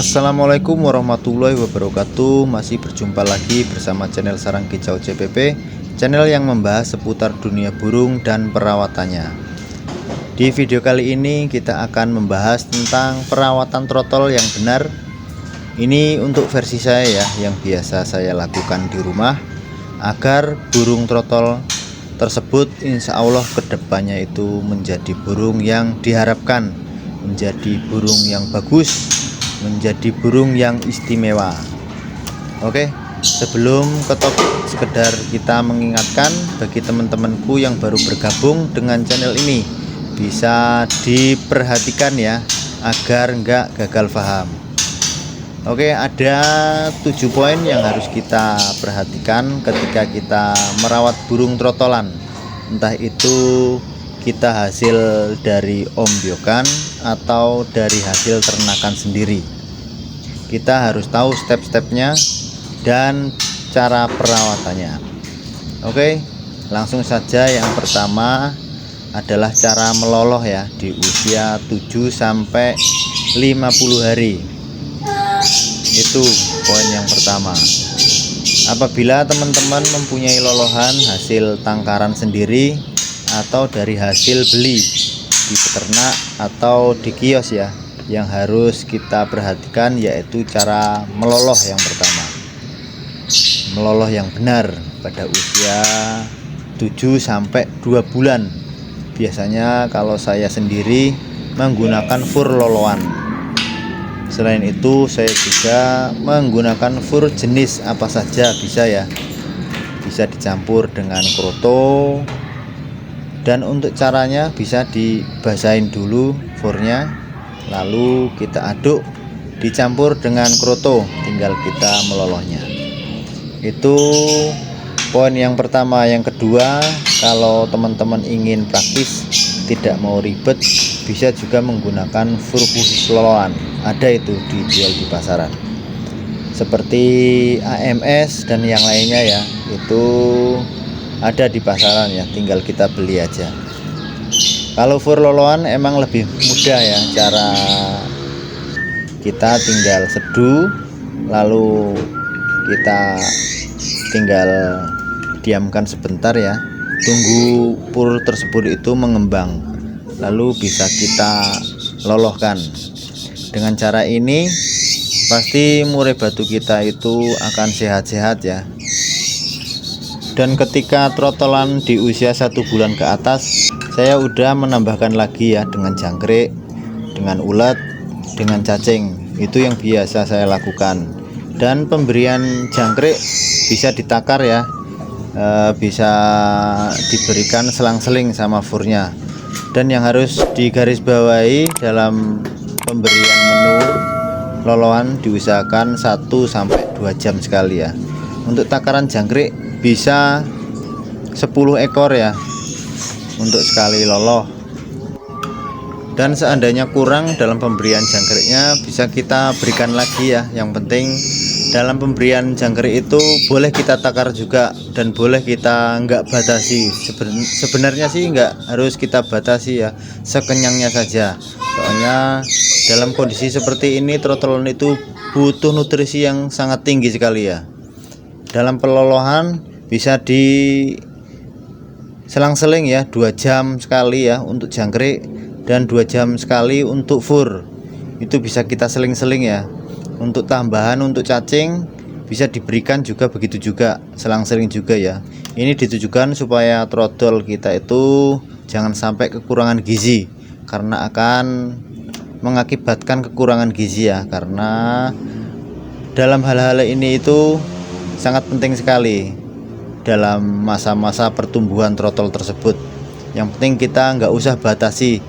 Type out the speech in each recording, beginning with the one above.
Assalamualaikum warahmatullahi wabarakatuh. Masih berjumpa lagi bersama channel Sarang Kicau CPP, channel yang membahas seputar dunia burung dan perawatannya. Di video kali ini kita akan membahas tentang perawatan trotol yang benar. Ini untuk versi saya ya, yang biasa saya lakukan di rumah, agar burung trotol tersebut insya Allah kedepannya itu menjadi burung yang diharapkan, menjadi burung yang bagus, menjadi burung yang istimewa. Oke, sebelum ke topik, sekedar kita mengingatkan bagi teman-temanku yang baru bergabung dengan channel ini, bisa diperhatikan ya, agar enggak gagal paham. Oke, ada 7 poin yang harus kita perhatikan ketika kita merawat burung trotolan. Entah itu kita hasil dari ombyokan atau dari hasil ternakan sendiri. Kita harus tahu step-stepnya dan cara perawatannya. Oke, langsung saja. Yang pertama adalah cara meloloh ya, di usia 7-50 hari. Itu poin yang pertama. Apabila teman-teman mempunyai lolohan hasil tangkaran sendiri atau dari hasil beli di peternak atau di kios ya, yang harus kita perhatikan yaitu cara meloloh yang pertama. Meloloh yang benar pada usia 7-2 bulan. Biasanya kalau saya sendiri menggunakan fur loloan. Selain itu saya juga menggunakan fur jenis apa saja bisa ya, bisa dicampur dengan kroto. Dan untuk caranya bisa dibasahin dulu furnya, lalu kita aduk, dicampur dengan kroto, tinggal kita melolohnya. Itu poin yang pertama. Yang kedua, kalau teman-teman ingin praktis, tidak mau ribet, bisa juga menggunakan fur khusus loloan. Ada itu dijual di pasaran, seperti AMS dan yang lainnya ya, itu ada di pasaran ya, tinggal kita beli aja. Kalau fur loloan emang lebih mudah ya, cara kita tinggal seduh, lalu kita tinggal diamkan sebentar ya, tunggu fur tersebut itu mengembang, lalu bisa kita lolohkan. Dengan cara ini pasti murai batu kita itu akan sehat-sehat ya. Dan ketika trotolan di usia 1 bulan ke atas, saya udah menambahkan lagi ya, dengan jangkrik, dengan ulet, dengan cacing. Itu yang biasa saya lakukan. Dan pemberian jangkrik bisa ditakar ya, bisa diberikan selang-seling sama furnya. Dan yang harus digarisbawahi dalam pemberian menu loloan, diusahakan 1-2 jam sekali ya. Untuk takaran jangkrik bisa 10 ekor ya untuk sekali loloh. Dan seandainya kurang dalam pemberian jangkriknya, bisa kita berikan lagi ya. Yang penting dalam pemberian jangkrik itu boleh kita takar juga, dan boleh kita nggak batasi. Sebenarnya sih nggak harus kita batasi ya, sekenyangnya saja. Soalnya dalam kondisi seperti ini trotolan itu butuh nutrisi yang sangat tinggi sekali ya. Dalam pelolohan bisa di selang-seling ya, 2 jam sekali ya untuk jangkrik, dan 2 jam sekali untuk fur. Itu bisa kita seling-seling ya. Untuk tambahan untuk cacing bisa diberikan juga, begitu juga selang-seling juga ya. Ini ditujukan supaya trotol kita itu jangan sampai kekurangan gizi, karena akan mengakibatkan kekurangan gizi ya. Karena dalam hal-hal ini itu sangat penting sekali dalam masa-masa pertumbuhan trotol tersebut. Yang penting kita nggak usah batasi,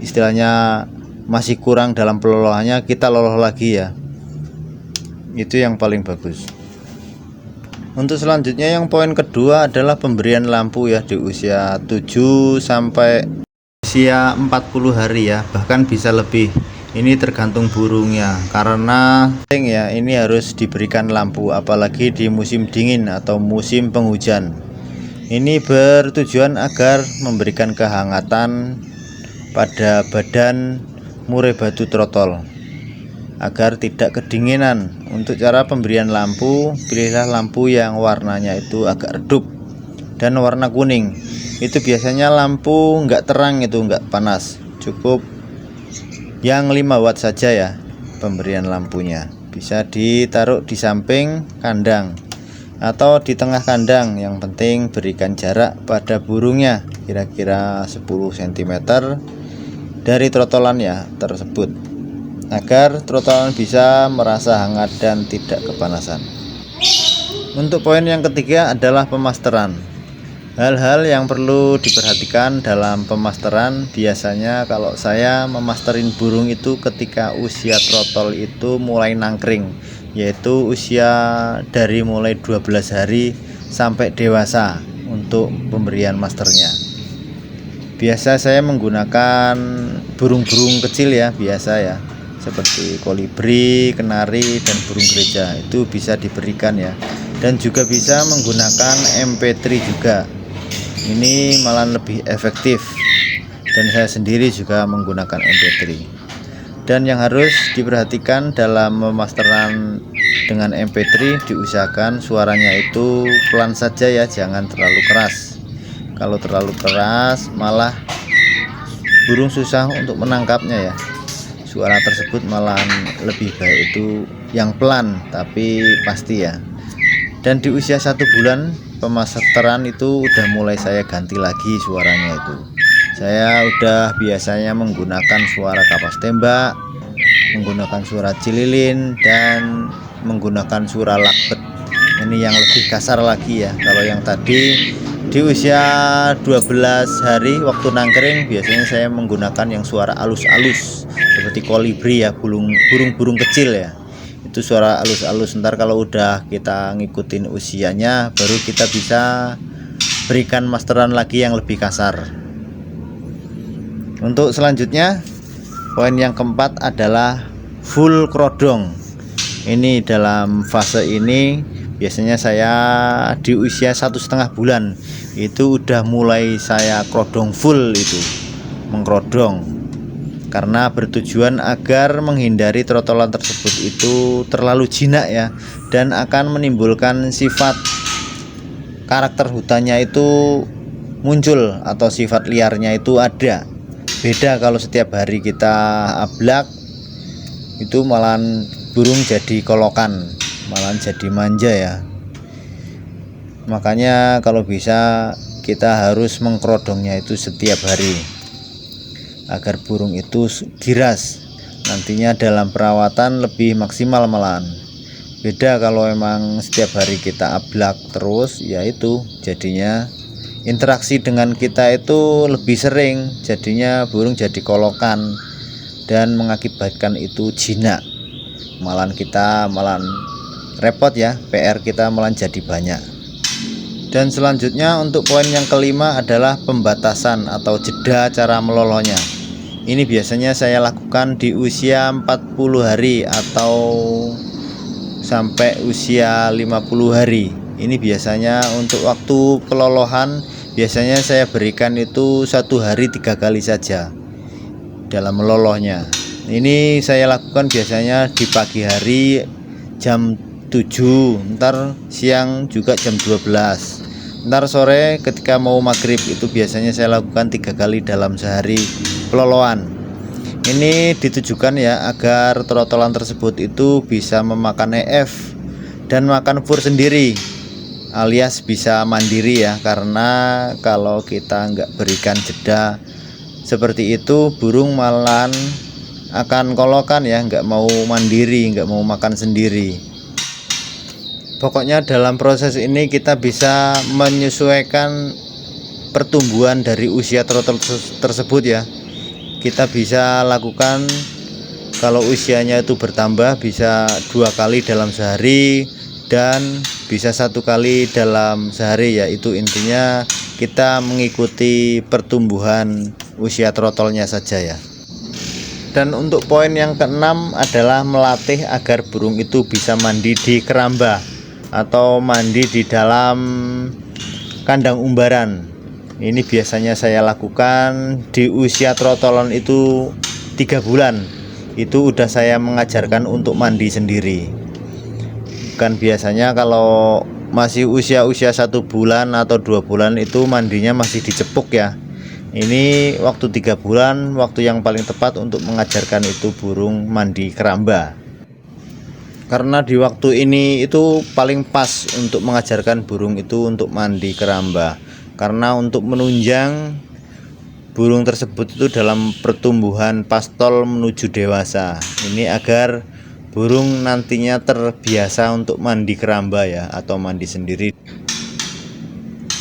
istilahnya masih kurang dalam pelolohannya, kita loloh lagi ya. Itu yang paling bagus. Untuk selanjutnya, yang poin kedua adalah pemberian lampu ya, di usia 7 sampai usia 40 hari ya, bahkan bisa lebih. Ini tergantung burungnya, karena ya ini harus diberikan lampu, apalagi di musim dingin atau musim penghujan. Ini bertujuan agar memberikan kehangatan pada badan murai batu trotol. agar tidak kedinginan. Untuk cara pemberian lampu, pilihlah lampu yang warnanya itu agak redup dan warna kuning. Itu biasanya lampu nggak terang, itu nggak panas, cukup yang 5 watt saja ya pemberian lampunya. Bisa ditaruh di samping kandang atau di tengah kandang. Yang penting berikan jarak pada burungnya kira-kira 10 cm dari trotolannya tersebut, agar trotolan bisa merasa hangat dan tidak kepanasan. Untuk poin yang ketiga adalah pemasteran. Hal-hal yang perlu diperhatikan dalam pemasteran, biasanya kalau saya memasterin burung itu ketika usia trotol itu mulai nangkring, yaitu usia dari mulai 12 hari sampai dewasa untuk pemberian masternya. Biasa saya menggunakan burung-burung kecil ya, biasa ya, seperti kolibri, kenari, dan burung gereja. Itu bisa diberikan ya. Dan juga bisa menggunakan MP3 juga. Ini malah lebih efektif, dan saya sendiri juga menggunakan MP3. Dan yang harus diperhatikan dalam memasteran dengan MP3, diusahakan suaranya itu pelan saja ya, jangan terlalu keras. Kalau terlalu keras malah burung susah untuk menangkapnya ya. Suara tersebut malah lebih baik itu yang pelan tapi pasti ya. Dan di usia 1 bulan pemasteran itu udah mulai saya ganti lagi suaranya itu. Saya udah biasanya menggunakan suara kapas tembak, menggunakan suara cililin, dan menggunakan suara lakbet. Ini yang lebih kasar lagi ya. Kalau yang tadi di usia 12 hari waktu nangkring, biasanya saya menggunakan yang suara alus-alus seperti kolibri ya, burung-burung kecil ya. Itu suara alus-alus. Ntar kalau udah kita ngikutin usianya, baru kita bisa berikan masteran lagi yang lebih kasar. Untuk selanjutnya, poin yang keempat adalah full krodong. Ini dalam fase ini biasanya saya di usia 1,5 bulan itu udah mulai saya krodong full, itu mengkrodong, karena bertujuan agar menghindari trotolan tersebut itu terlalu jinak ya, dan akan menimbulkan sifat karakter hutannya itu muncul atau sifat liarnya itu ada. Beda kalau setiap hari kita ablak, itu malahan burung jadi kolokan, malahan jadi manja ya. Makanya kalau bisa kita harus mengkrodongnya itu setiap hari agar burung itu giras, nantinya dalam perawatan lebih maksimal malahan. Beda kalau emang setiap hari kita ablak terus, yaitu jadinya interaksi dengan kita itu lebih sering, jadinya burung jadi kolokan dan mengakibatkan itu jinak. Malahan kita repot ya, PR kita malahan jadi banyak. Dan selanjutnya untuk poin yang kelima adalah pembatasan atau jeda cara melolosnya. Ini biasanya saya lakukan di usia 40 hari atau sampai usia 50 hari. Ini biasanya untuk waktu pelolohan, biasanya saya berikan itu 1 hari 3 kali saja dalam melolosnya. Ini saya lakukan biasanya di pagi hari jam 7, ntar siang juga jam 12, ntar sore ketika mau maghrib. Itu biasanya saya lakukan 3 kali dalam sehari pelolohan. Ini ditujukan ya agar trotolan tersebut itu bisa memakan EF dan makan fur sendiri, alias bisa mandiri ya. Karena kalau kita nggak berikan jeda seperti itu, burung malahan akan kolokan ya, nggak mau mandiri, nggak mau makan sendiri. Pokoknya dalam proses ini kita bisa menyesuaikan pertumbuhan dari usia trotol tersebut ya. Kita bisa lakukan kalau usianya itu bertambah bisa 2 kali dalam sehari dan bisa 1 kali dalam sehari ya. Itu intinya kita mengikuti pertumbuhan usia trotolnya saja ya. Dan untuk poin yang keenam adalah melatih agar burung itu bisa mandi di keramba atau mandi di dalam kandang umbaran. Ini biasanya saya lakukan di usia trotolan itu 3 bulan. itu udah saya mengajarkan untuk mandi sendiri. Kan biasanya kalau masih usia 1 bulan atau 2 bulan itu mandinya masih dicepuk ya. Ini waktu 3 bulan, waktu yang paling tepat untuk mengajarkan itu burung mandi keramba. Karena di waktu ini itu paling pas untuk mengajarkan burung itu untuk mandi keramba. Karena untuk menunjang burung tersebut itu dalam pertumbuhan pastol menuju dewasa. Ini agar burung nantinya terbiasa untuk mandi keramba ya, atau mandi sendiri.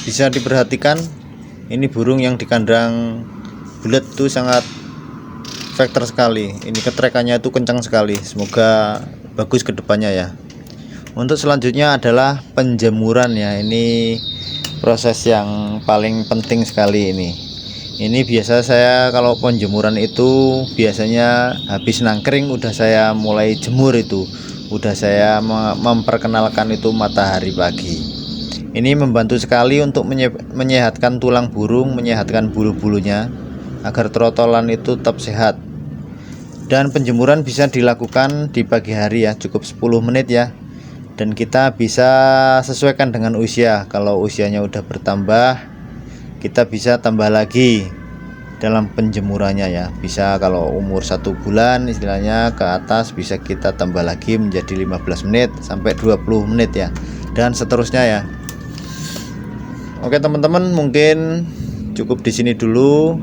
Bisa diperhatikan, ini burung yang di kandang bulat tuh sangat faktor sekali. Ini ketrekannya itu kencang sekali. Semoga bagus kedepannya ya. Untuk selanjutnya adalah penjemuran ya. Ini proses yang paling penting sekali ini. Ini biasa saya kalau penjemuran itu biasanya habis nangkring udah saya mulai jemur itu. Udah saya memperkenalkan itu matahari pagi. Ini membantu sekali untuk menyehatkan tulang burung, menyehatkan bulu-bulunya agar trotolan itu tetap sehat. Dan penjemuran bisa dilakukan di pagi hari ya, cukup 10 menit ya. Dan kita bisa sesuaikan dengan usia. Kalau usianya udah bertambah, kita bisa tambah lagi dalam penjemurannya ya. Bisa kalau umur 1 bulan istilahnya ke atas, bisa kita tambah lagi menjadi 15 menit sampai 20 menit ya, dan seterusnya ya. Oke teman-teman, mungkin cukup di sini dulu.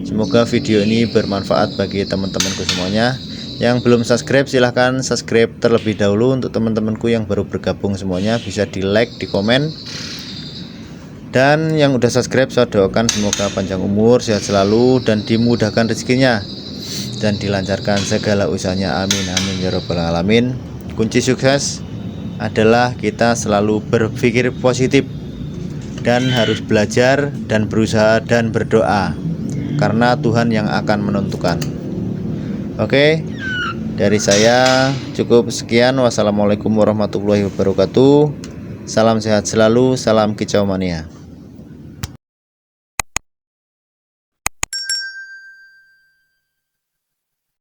Semoga video ini bermanfaat bagi teman-temanku semuanya. Yang belum subscribe silahkan subscribe terlebih dahulu. Untuk teman-temanku yang baru bergabung semuanya bisa di like, di komen. Dan yang udah subscribe saya doakan semoga panjang umur, sehat selalu, dan dimudahkan rezekinya dan dilancarkan segala usahanya. Amin amin ya rabbal alamin. Kunci sukses adalah kita selalu berpikir positif dan harus belajar dan berusaha dan berdoa, karena Tuhan yang akan menentukan. Oke, dari saya cukup sekian. Wassalamualaikum warahmatullahi wabarakatuh. Salam sehat selalu, salam kicau mania.